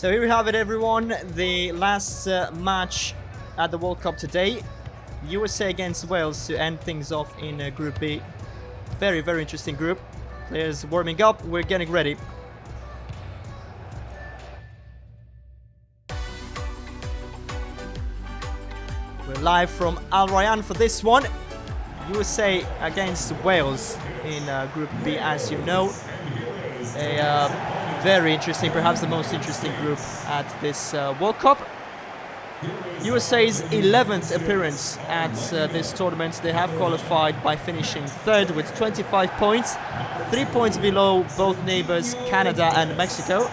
So here we have it, everyone. The last match at the World Cup today. USA against Wales to end things off in Group B. Very, very interesting group. Players warming up. We're getting ready. We're live from Al Rayyan for this one. USA against Wales in Group B, as you know. A very interesting, perhaps the most interesting group at this World Cup. USA's 11th appearance at this tournament. They have qualified by finishing third with 25 points, 3 points below both neighbors Canada and Mexico.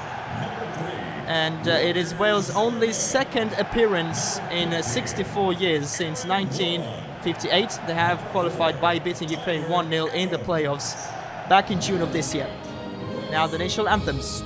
And it is Wales' only second appearance in 64 years, since 1958. They have qualified by beating Ukraine 1-0 in the playoffs back in June of this year. Now the national anthems.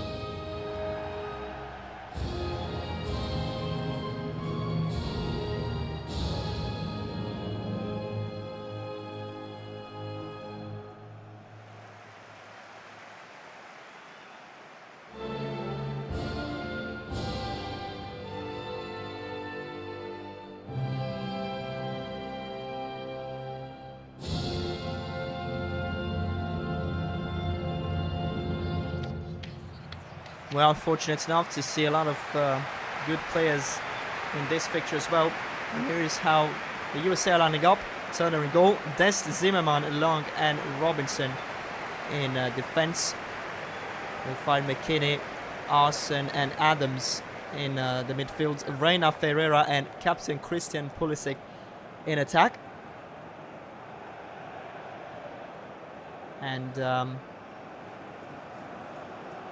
We are fortunate enough to see a lot of good players in this fixture as well. And here is how the USA are lining up. Turner in goal, Dest, Zimmerman, Long and Robinson in defense. We'll find McKinney, Arson and Adams in the midfield. Reina Ferreira and captain Christian Pulisic in attack. And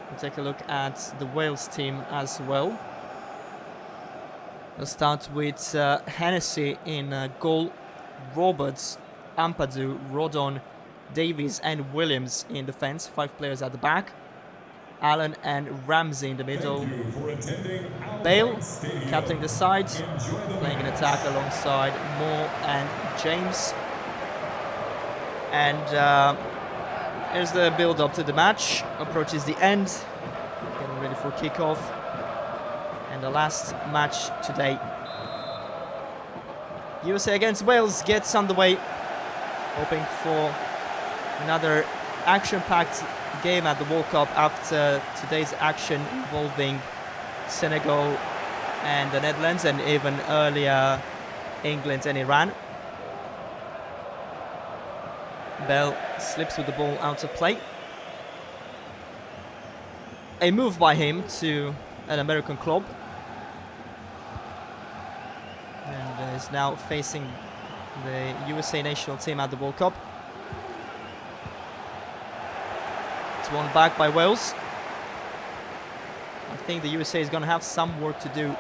we'll take a look at the Wales team as well. We'll start with Hennessy in goal, Roberts, Ampadu, Rodon, Davies and Williams in defense. 5 players at the back. Allen and Ramsey in the middle. Bale captaining the side, playing in attack alongside Moore and James. And here's the build-up to the match. Approaches the end. Getting ready for kickoff. And the last match today. USA against Wales gets underway. Hoping for another action-packed game at the World Cup after today's action involving Senegal and the Netherlands, and even earlier England and Iran. Bell slips with the ball out of play. A move by him to an American club. And is now facing the USA national team at the World Cup. It's won back by Wales. I think the USA is going to have some work to do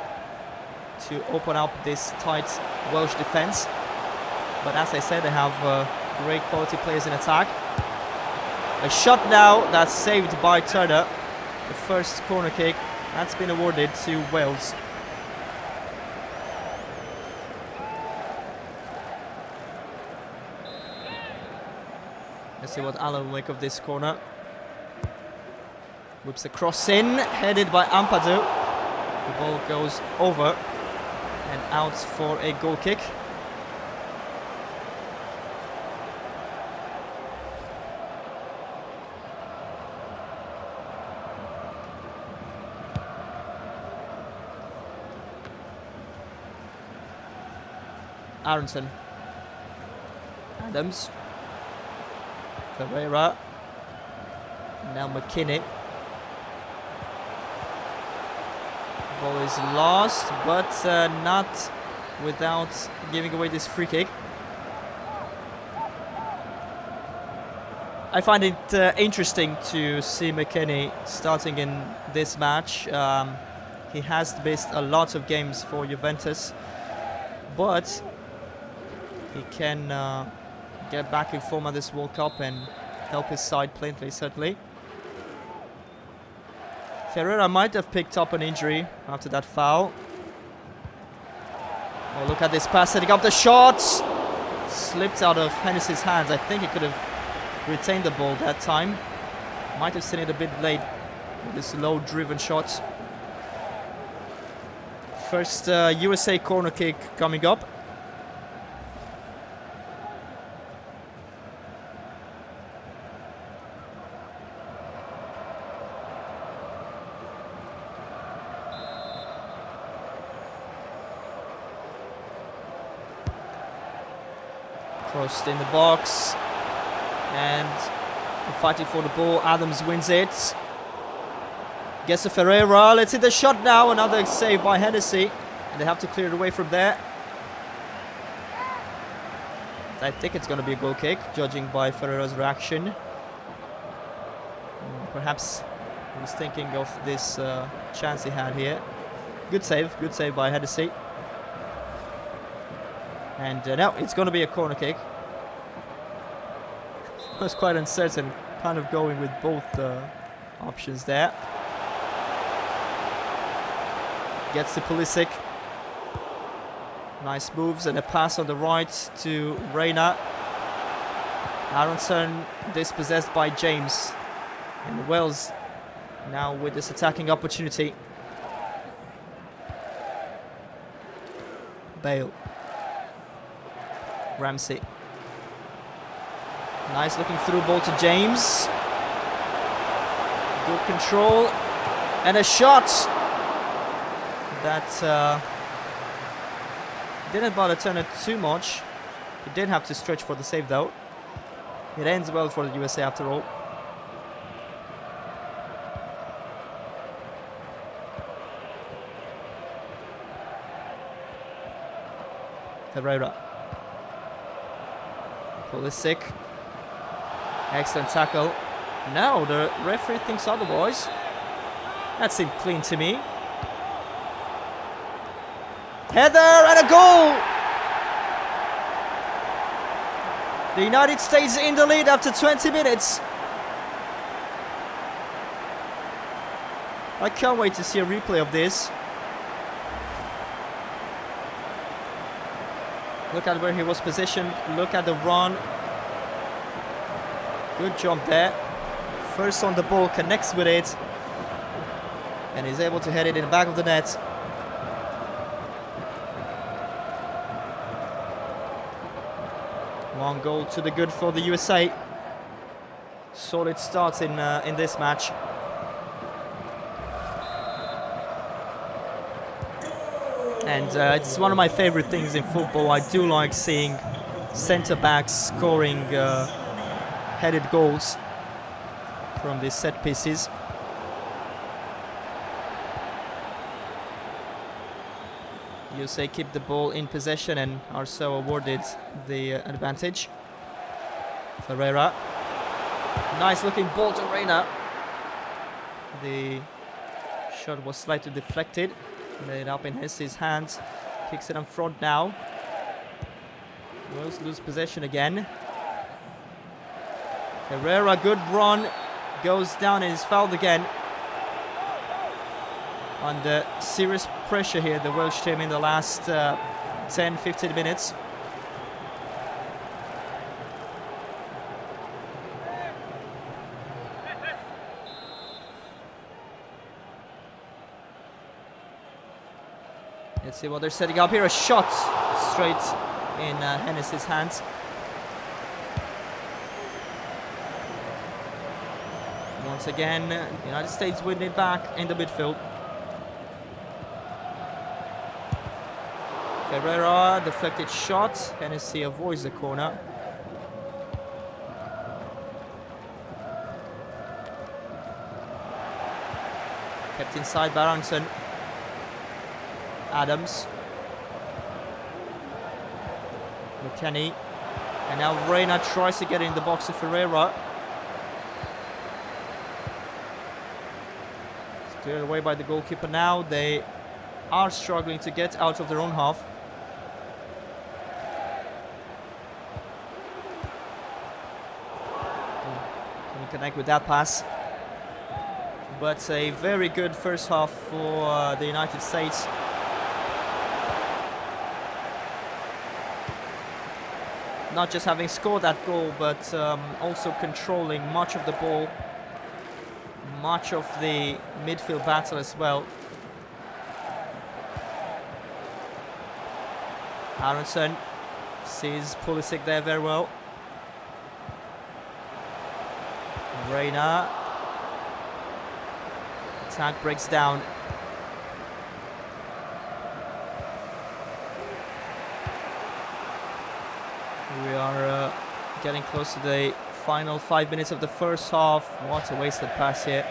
to open up this tight Welsh defense. But as I said, they have great quality players in attack. A shot now that's saved by Turner. The first corner kick that's been awarded to Wales. Let's see what Allen will make of this corner. Whips the cross in, headed by Ampadu. The ball goes over and out for a goal kick. Aronson, Adams, Ferreira, now McKinney. The ball is lost, but not without giving away this free kick. I find it interesting to see McKinney starting in this match. He has missed a lot of games for Juventus, but he can get back in form at this World Cup and help his side plainly, certainly. Ferreira might have picked up an injury after that foul. Oh, look at this pass, setting up the shot. Slipped out of Hennessy's hands. I think he could have retained the ball that time. Might have seen it a bit late with this low driven shot. First USA corner kick coming up. Crossed in the box, and fighting for the ball. Adams wins it. Gets to Ferreira. Let's hit the shot now. Another save by Hennessy, and they have to clear it away from there. I think it's going to be a goal kick, judging by Ferreira's reaction. Perhaps he was thinking of this chance he had here. Good save by Hennessy. And now it's going to be a corner kick. I was quite uncertain, kind of going with both options there. Gets to Pulisic. Nice moves and a pass on the right to Reina. Aronson dispossessed by James. And Wells now with this attacking opportunity. Bale. Ramsey. Nice looking through ball to James. Good control. And a shot that didn't bother Turner too much. He did have to stretch for the save though. It ends well for the USA after all. Ferreira. Pulisic. Excellent tackle. No, the referee thinks otherwise. That seemed clean to me. Header and a goal! The United States in the lead after 20 minutes. I can't wait to see a replay of this. Look at where he was positioned. Look at the run. Good jump there. First on the ball, connects with it. And he's able to head it in the back of the net. One goal to the good for the USA. Solid start in this match. And it's one of my favorite things in football. I do like seeing centre-backs scoring headed goals from these set pieces. USA keep the ball in possession and are so awarded the advantage. Ferreira. Nice looking ball to Reina. The shot was slightly deflected. Laid up in Hesse's hands. Kicks it in front now. Wills lose possession again. Herrera, good run. Goes down and is fouled again. Under serious pressure here, the Welsh team in the last 10-15 minutes. Let's see what they're setting up here. A shot straight in Hennessy's hands. Once again, the United States winning it back in the midfield. Ferreira, deflected shot. Hennessy avoids the corner. Kept inside by Aronson. Adams. McKennie. And now Reina tries to get in the box to Ferreira. It's cleared away by the goalkeeper now. They are struggling to get out of their own half. Can connect with that pass. But a very good first half for the United States. Not just having scored that goal, but also controlling much of the ball, much of the midfield battle as well. Aronson sees Pulisic there very well. Reina. Attack breaks down. We are getting close to the final 5 minutes of the first half. What a wasted pass here.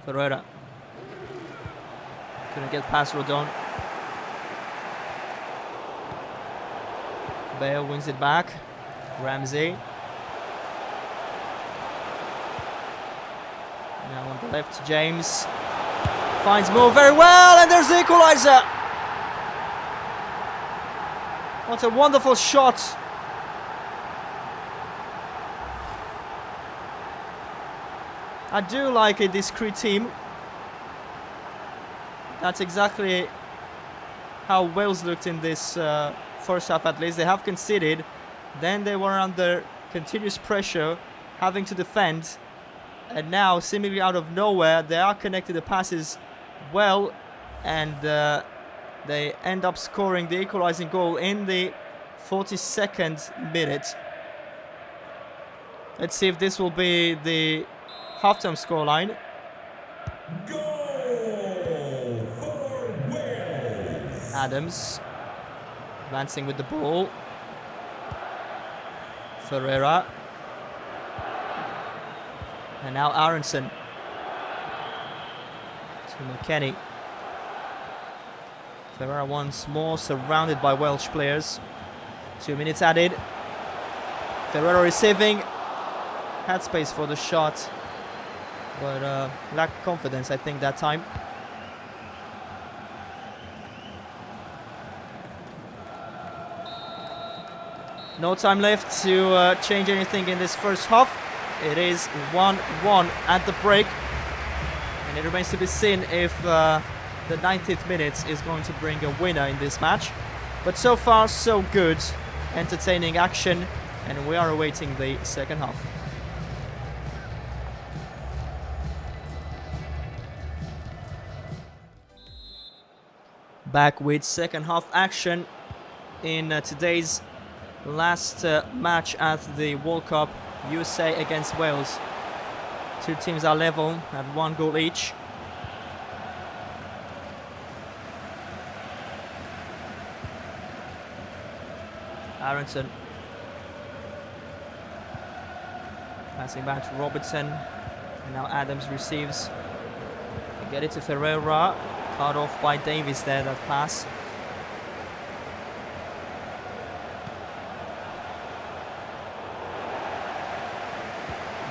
Ferreira couldn't get past Rodon. Bale wins it back. Ramsey. Now on the left, James finds Moore very well, and there's the equaliser. What a wonderful shot. I do like a discreet team. That's exactly how Wales looked in this first half at least. They have conceded, then they were under continuous pressure, having to defend, and now seemingly out of nowhere they are connected the passes well, and they end up scoring the equalising goal in the 42nd minute. Let's see if this will be the halftime scoreline. Goal for Wales. Adams advancing with the ball. Ferreira. And now Aronson. To McKennie. Ferreira once more surrounded by Welsh players. 2 minutes added. Ferreira receiving. Had space for the shot, but lacked confidence, I think, that time. No time left to change anything in this first half. It is 1-1 at the break, and it remains to be seen if the 90th minute is going to bring a winner in this match. But so far, so good. Entertaining action, and we are awaiting the second half. Back with second half action in today's last match at the World Cup, USA against Wales. Two teams are level at 1 goal each. Aronson passing back to Robertson, and now Adams receives. They get it to Ferreira. Cut off by Davies there, that pass.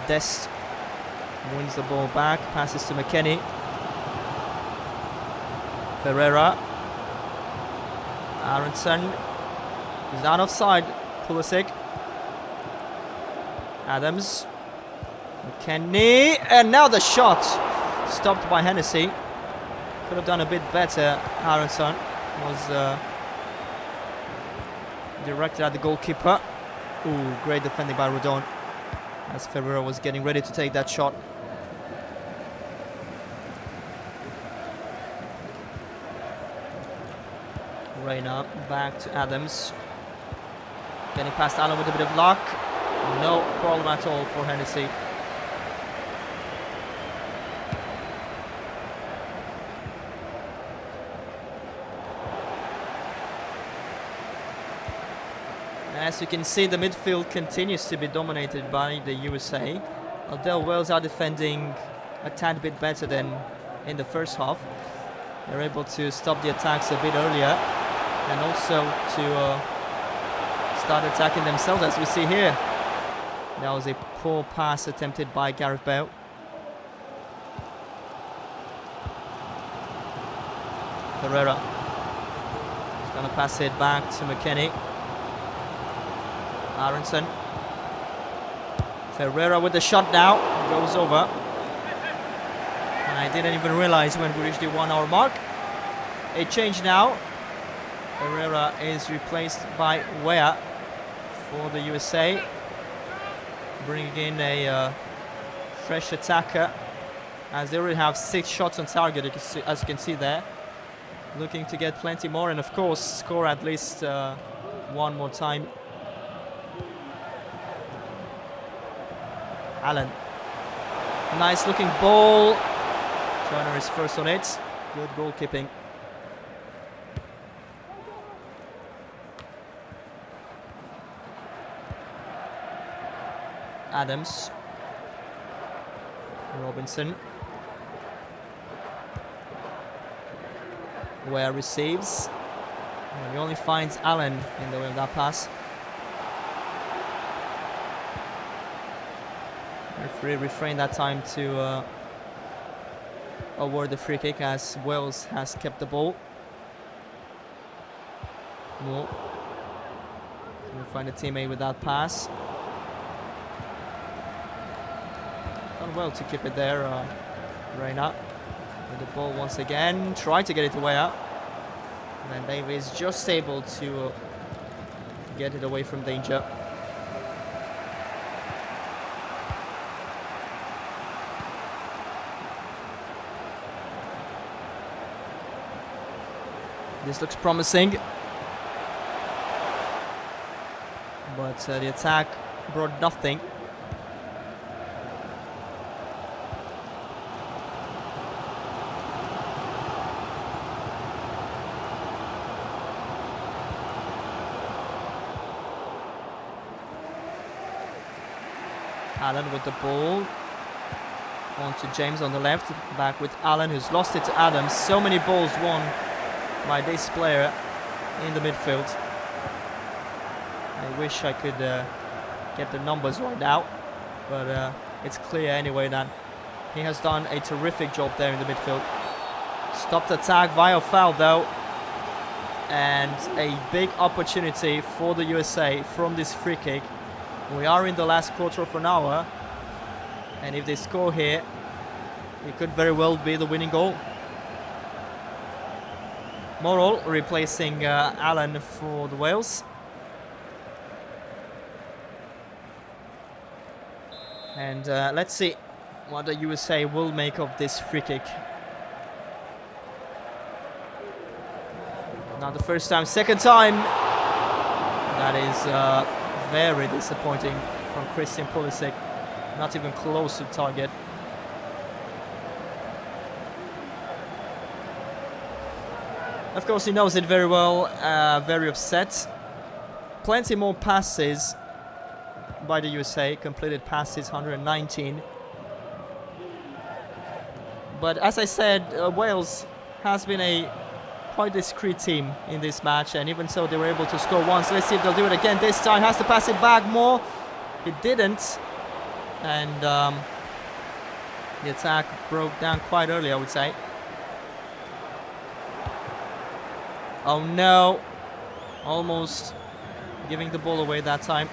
Dest wins the ball back, passes to McKennie. Ferreira. Aronson is out of sight. Pulisic. Adams. McKennie. And now the shot. Stopped by Hennessy. Could have done a bit better. Aronson was directed at the goalkeeper. Ooh, great defending by Rodon as Ferreira was getting ready to take that shot. Reina back to Adams. Getting past Allen with a bit of luck. No problem at all for Hennessy. As you can see, the midfield continues to be dominated by the USA. Although Wales are defending a tad bit better than in the first half. They're able to stop the attacks a bit earlier, and also to start attacking themselves, as we see here. That was a poor pass attempted by Gareth Bale. Ferreira is going to pass it back to McKennie. Aronson. Ferreira with the shot now. Goes over. And I didn't even realize when we reached the 1 hour mark. A change now. Ferreira is replaced by Weah for the USA. Bringing in a fresh attacker, as they already have 6 shots on target, as you can see there. Looking to get plenty more and of course score at least one more time. Allen. Nice looking ball. Turner is first on it. Good goalkeeping. Adams. Robinson. Where receives. And he only finds Allen in the way of that pass. Referee refrained that time to award the free kick, as Wales has kept the ball. Moore. Can find a teammate with that pass. Done well to keep it there, Reina. With the ball once again, try to get it away out. And then Davies just able to get it away from danger. This looks promising. But the attack brought nothing. Allen with the ball. On to James on the left. Back with Allen, who's lost it to Adams. So many balls won by this player in the midfield. I wish I could get the numbers right now, but it's clear anyway that he has done a terrific job there in the midfield. Stopped attack via foul though, and a big opportunity for the USA from this free kick. We are in the last quarter of an hour, and if they score here, it could very well be the winning goal. Morrell replacing Allen for the Wales. And let's see what the USA will make of this free kick. Not the first time, second time. That is very disappointing from Christian Pulisic. Not even close to target. Of course, he knows it very well, very upset. Plenty more passes by the USA, completed passes 119. But as I said, Wales has been a quite discreet team in this match, and even so they were able to score once. Let's see if they'll do it again this time. Has to pass it back more. It didn't. And the attack broke down quite early, I would say. Oh no, almost giving the ball away that time.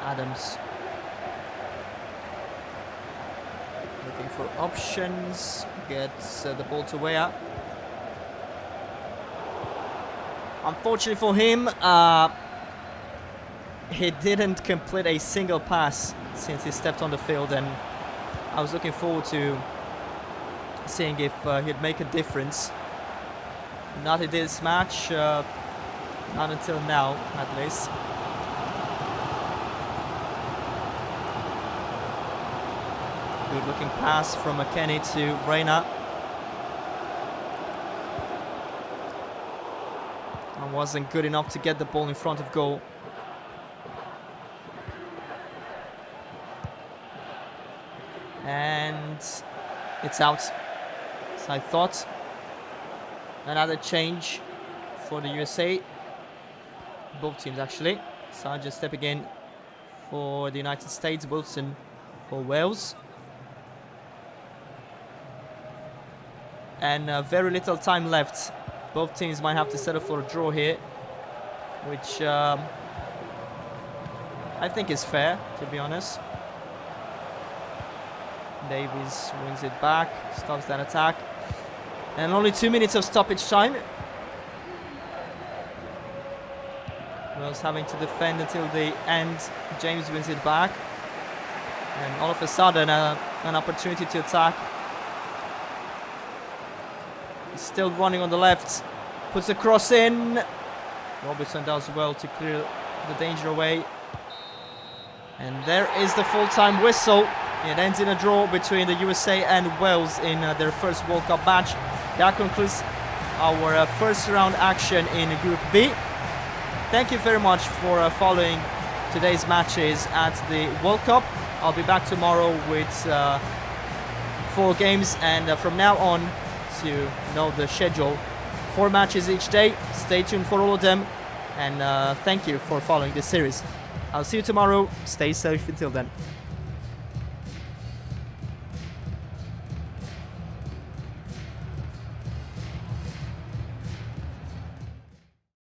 Adams looking for options, gets the ball to Weah. Unfortunately for him, he didn't complete a single pass since he stepped on the field, and I was looking forward to seeing if he'd make a difference. Not in this match, not until now at least. Good looking pass from McKennie to Reina. And wasn't good enough to get the ball in front of goal. And it's out. So I thought another change for the USA. Both teams actually. Sargent stepping in for the United States, Wilson for Wales. And very little time left. Both teams might have to settle for a draw here, which I think is fair, to be honest. Davies wins it back, stops that attack. And only 2 minutes of stoppage time. Wales having to defend until the end. James wins it back. And all of a sudden, an opportunity to attack. He's still running on the left. Puts a cross in. Robertson does well to clear the danger away. And there is the full-time whistle. It ends in a draw between the USA and Wales in their first World Cup match. That concludes our first round action in Group B. Thank you very much for following today's matches at the World Cup. I'll be back tomorrow with 4 games, and from now on, to know the schedule, 4 matches each day. Stay tuned for all of them, and thank you for following this series. I'll see you tomorrow. Stay safe until then.